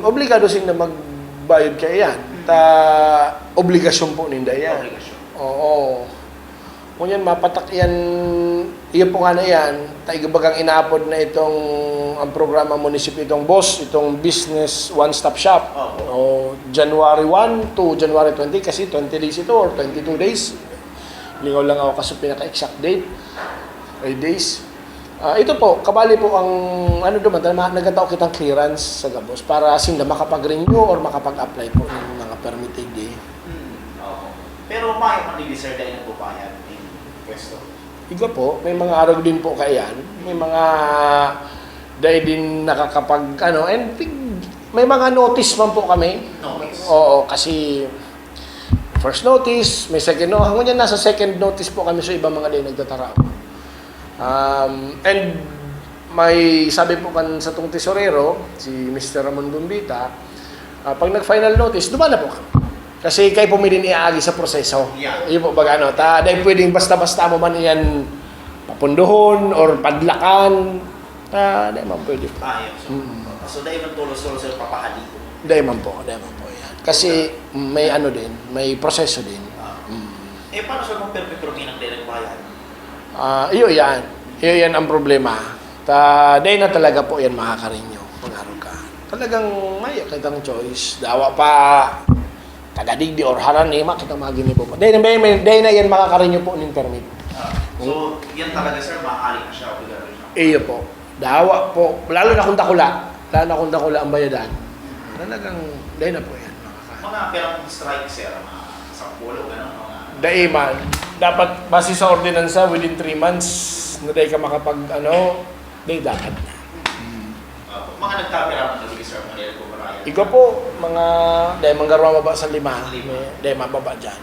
obligado sing na magbayad kay yan. Obligasyon po ninda yan. Obligasyon. Oo. Kung yan mapatak yan, iyo po nga na yan, taigabagang inaapod na itong ang programa munisipyo, itong BOSS, itong Business One-Stop Shop. O January 1 to January 20 kasi 20 days ito or 22 days. Lingaw lang ako kasi pinaka-exact date. 8 days. Ito po, kabali po ang ano naman, nagkatao kitang clearance sa Gabos para sinda makapag-renew or makapag-apply po ng mga permitted day. Pero may manibisar dahil na po ba yan in pwesto? Iba po, may mga araw din po kayan. May mga dahil din nakakapag and may mga notice man po kami. Notice? Oo, kasi first notice, may second notice. Hanggang yan, nasa second notice po kami sa ibang mga day nagtataraw. And may sabi po kan sa tong tesorero, si Mr. Ramon Bumbita, pag nag-final notice, dumaan na po kami. Kasi kayo po may din iaagi sa proseso. Yeah. Yun po baga dahil pwedeng basta-basta mo man yan papunduhon or padlakan. Dahil man pwede po. So dahil man tulos-tulos sa papahali ko? Dahil man po yan. Kasi may din, may proseso din. Paano sa mga permit-permit ng direct bayan? Iyo yan ang problema. Dahil na talaga po yan makakarinyo. Pag-araw ka. Talagang may kitang choice. Dawa pa tagadigdi or haran kita magini po. Dahil na yan makakarinyo po ng permit. So yan talaga sir, maaari na siya. Iyo po. Dawa po. Lalo na kung dakula. Ang bayadan. Talagang dahil na po yan. Mga perang strike sir, mga 10 gano'n. Dahil man. Dapat base sa ordinansa within 3 months na dahil ka makapag dahil dapat na. Mga nagkapira ng nag-register mga nila po maraya? Ikaw po, dahil manggarwa mababa sa 5, dahil mababa dyan.